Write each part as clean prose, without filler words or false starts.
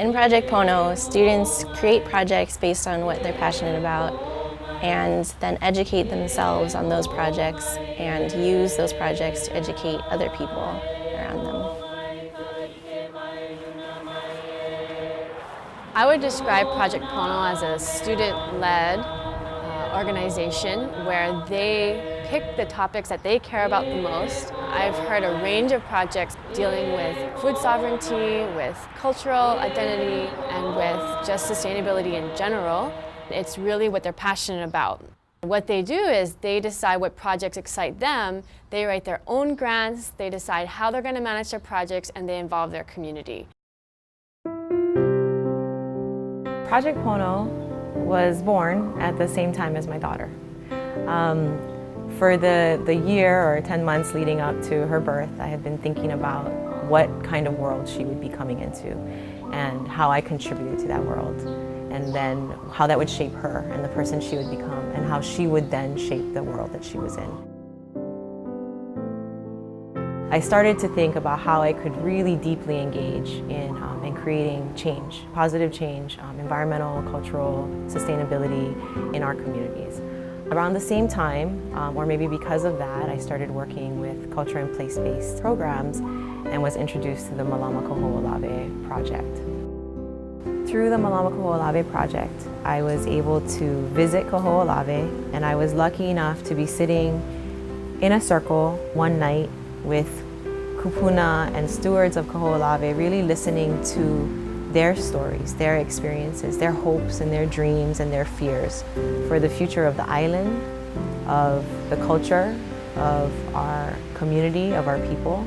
In Project Pono, students create projects based on what they're passionate about and then educate themselves on those projects and use those projects to educate other people around them. I would describe Project Pono as a student-led organization where they pick the topics that they care about the most. I've heard a range of projects dealing with food sovereignty, with cultural identity, and with just sustainability in general. It's really what they're passionate about. What they do is they decide what projects excite them, they write their own grants, they decide how they're going to manage their projects, and they involve their community. Project Pono was born at the same time as my daughter. For the year or 10 months leading up to her birth, I had been thinking about what kind of world she would be coming into and how I contributed to that world, and then how that would shape her and the person she would become, and how she would then shape the world that she was in. I started to think about how I could really deeply engage in creating change, positive change, environmental, cultural, sustainability in our communities. Around the same time, or maybe because of that, I started working with culture and place-based programs and was introduced to the Malama Kaho'olawe project. Through the Malama Kaho'olawe project, I was able to visit Kaho'olawe, and I was lucky enough to be sitting in a circle one night with kupuna and stewards of Kaho'olawe, really listening to their stories, their experiences, their hopes and their dreams and their fears for the future of the island, of the culture, of our community, of our people.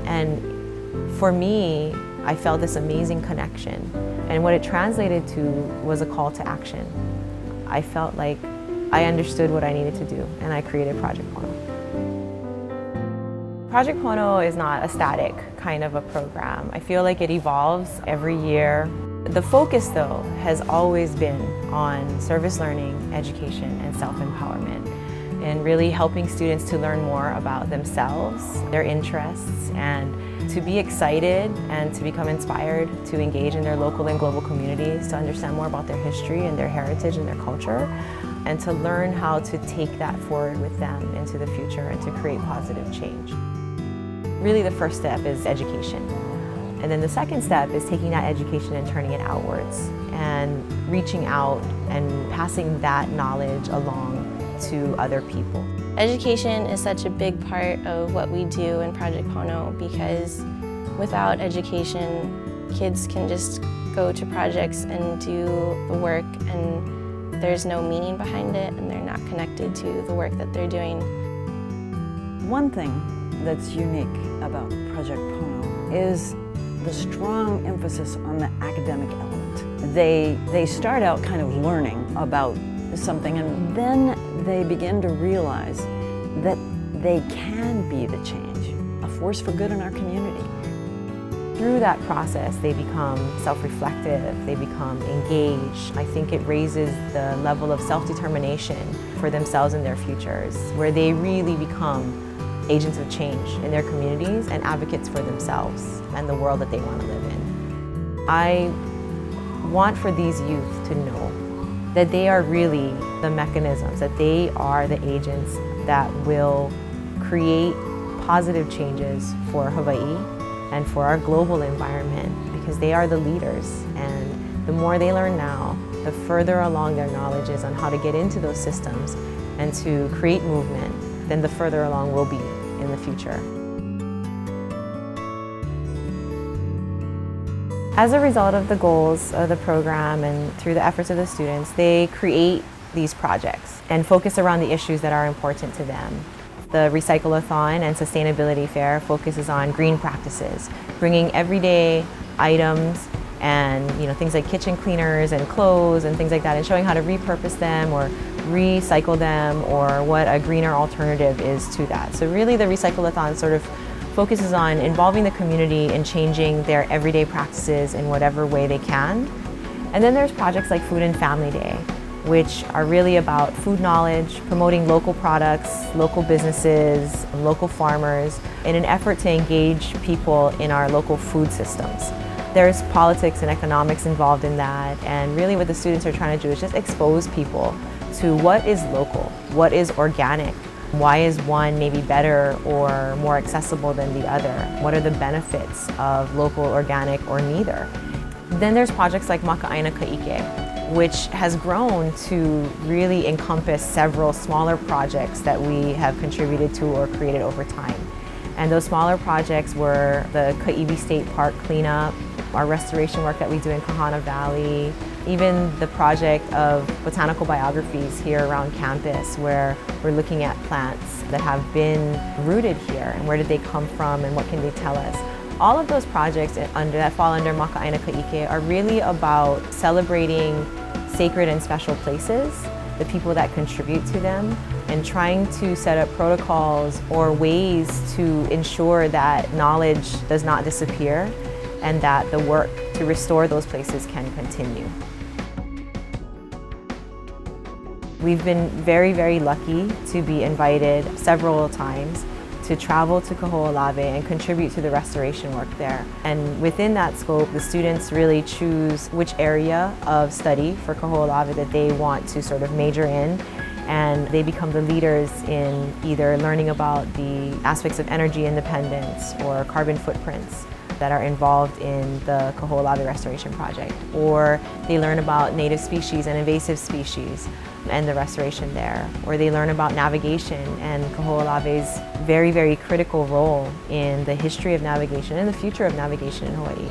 And for me, I felt this amazing connection. And what it translated to was a call to action. I felt like I understood what I needed to do, and I created Project Pono. Project Pono is not a static kind of a program. I feel like it evolves every year. The focus, though, has always been on service learning, education, and self-empowerment, and really helping students to learn more about themselves, their interests, and to be excited and to become inspired to engage in their local and global communities, to understand more about their history and their heritage and their culture, and to learn how to take that forward with them into the future and to create positive change. Really, the first step is education. And then the second step is taking that education and turning it outwards and reaching out and passing that knowledge along to other people. Education is such a big part of what we do in Project Pono because without education, kids can just go to projects and do the work and there's no meaning behind it and they're not connected to the work that they're doing. One thing that's unique about Project Pono is the strong emphasis on the academic element. They start out kind of learning about something, and then they begin to realize that they can be the change, a force for good in our community. Through that process, they become self-reflective, they become engaged. I think it raises the level of self-determination for themselves and their futures, where they really become agents of change in their communities and advocates for themselves and the world that they want to live in. I want for these youth to know that they are really the mechanisms, that they are the agents that will create positive changes for Hawaii and for our global environment, because they are the leaders. And the more they learn now, the further along their knowledge is on how to get into those systems and to create movement, then the further along we'll be in the future. As a result of the goals of the program and through the efforts of the students, they create these projects and focus around the issues that are important to them. The Recycle-a-thon and Sustainability Fair focuses on green practices, bringing everyday items and things like kitchen cleaners and clothes and things like that, and showing how to repurpose them or recycle them, or what a greener alternative is to that. So really the Recycle-a-thon sort of focuses on involving the community in changing their everyday practices in whatever way they can. And then there's projects like Food and Family Day, which are really about food knowledge, promoting local products, local businesses, local farmers, in an effort to engage people in our local food systems. There's politics and economics involved in that, and really what the students are trying to do is just expose people to what is local, what is organic, why is one maybe better or more accessible than the other, what are the benefits of local, organic, or neither. Then there's projects like Maka'aina Ka'ike, which has grown to really encompass several smaller projects that we have contributed to or created over time. And those smaller projects were the Ka'ibi State Park cleanup, our restoration work that we do in Kahana Valley, even the project of botanical biographies here around campus where we're looking at plants that have been rooted here and where did they come from and what can they tell us. All of those projects that fall under Maka'aina Ka'ike are really about celebrating sacred and special places, the people that contribute to them, and trying to set up protocols or ways to ensure that knowledge does not disappear and that the work to restore those places can continue. We've been very, very lucky to be invited several times to travel to Kaho'olawe and contribute to the restoration work there. And within that scope, the students really choose which area of study for Kaho'olawe that they want to sort of major in, and they become the leaders in either learning about the aspects of energy independence or carbon footprints that are involved in the Kaho'olawe Restoration Project, or they learn about native species and invasive species and the restoration there, or they learn about navigation and Kaho'olawe's very, very critical role in the history of navigation and the future of navigation in Hawaii.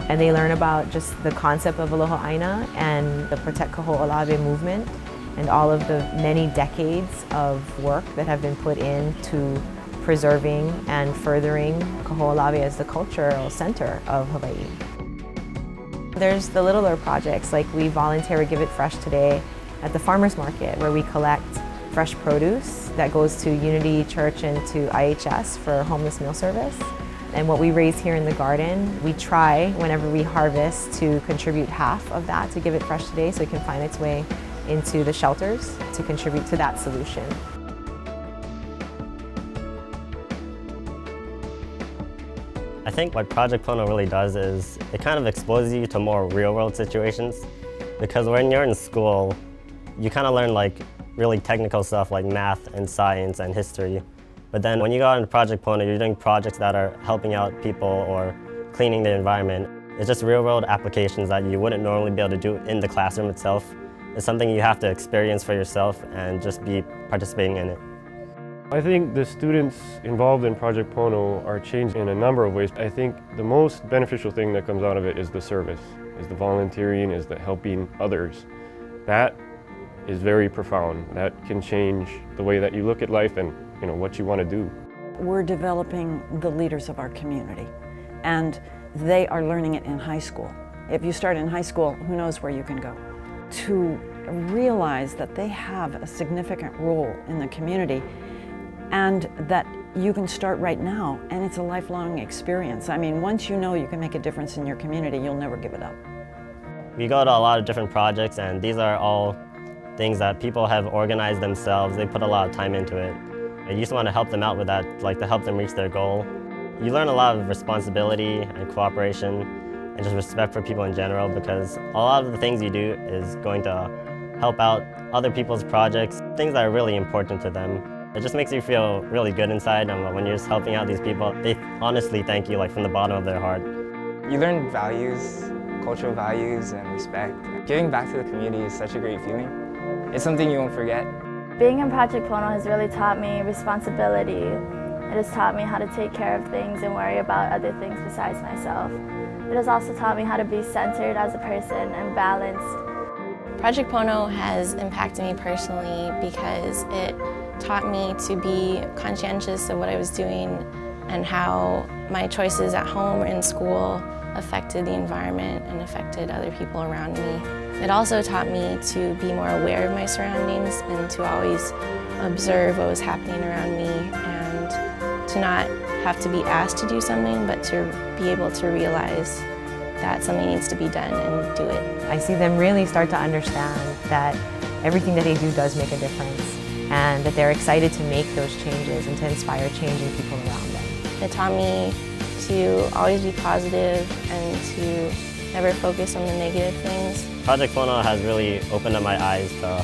And they learn about just the concept of Aloha Aina and the Protect Kaho'olawe movement and all of the many decades of work that have been put into preserving and furthering Kaho'olawe as the cultural center of Hawaii. There's the littler projects, like we volunteer at Give It Fresh today at the farmers market, where we collect fresh produce that goes to Unity Church and to IHS for homeless meal service. And what we raise here in the garden, we try whenever we harvest to contribute half of that to Give It Fresh today so it can find its way into the shelters to contribute to that solution. I think what Project Pono really does is it kind of exposes you to more real-world situations, because when you're in school, you kind of learn like really technical stuff like math and science and history. But then when you go out into Project Pono, you're doing projects that are helping out people or cleaning the environment. It's just real-world applications that you wouldn't normally be able to do in the classroom itself. It's something you have to experience for yourself and just be participating in it. I think the students involved in Project Pono are changed in a number of ways. I think the most beneficial thing that comes out of it is the service, is the volunteering, is the helping others. That is very profound. That can change the way that you look at life and what you want to do. We're developing the leaders of our community, and they are learning it in high school. If you start in high school, who knows where you can go. To realize that they have a significant role in the community and that you can start right now, and it's a lifelong experience. I mean, once you know you can make a difference in your community, you'll never give it up. We go to a lot of different projects, and these are all things that people have organized themselves. They put a lot of time into it. You just want to help them out with that, like to help them reach their goal. You learn a lot of responsibility and cooperation and just respect for people in general, because a lot of the things you do is going to help out other people's projects, things that are really important to them. It just makes you feel really good inside, and when you're just helping out these people, they honestly thank you from the bottom of their heart. You learn values, cultural values, and respect. Giving back to the community is such a great feeling. It's something you won't forget. Being in Project Pono has really taught me responsibility. It has taught me how to take care of things and worry about other things besides myself. It has also taught me how to be centered as a person and balanced. Project Pono has impacted me personally because it taught me to be conscientious of what I was doing and how my choices at home or in school affected the environment and affected other people around me. It also taught me to be more aware of my surroundings and to always observe what was happening around me and to not have to be asked to do something, but to be able to realize that something needs to be done and do it. I see them really start to understand that everything that they do does make a difference, and that they're excited to make those changes and to inspire change in people around them. It taught me to always be positive and to never focus on the negative things. Project Pono has really opened up my eyes to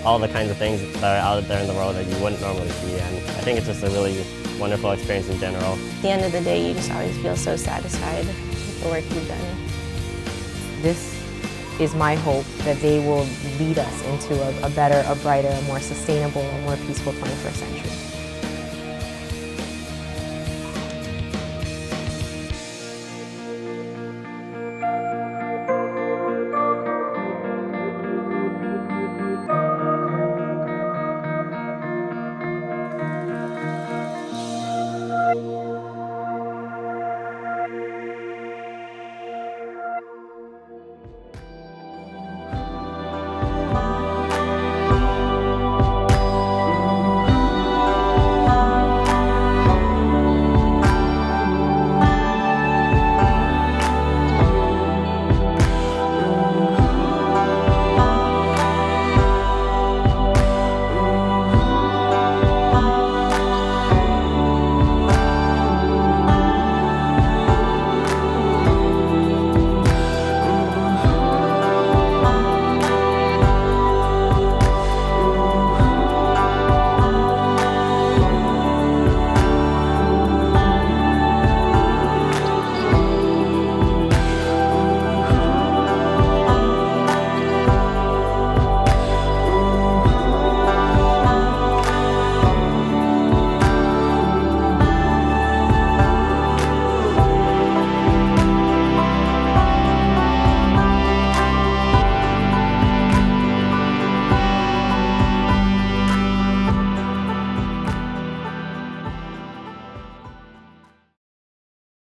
all the kinds of things that are out there in the world that you wouldn't normally see, and I think it's just a really wonderful experience in general. At the end of the day, you just always feel so satisfied with the work you've done. This is my hope that they will lead us into a better, a brighter, a more sustainable, a more peaceful 21st century.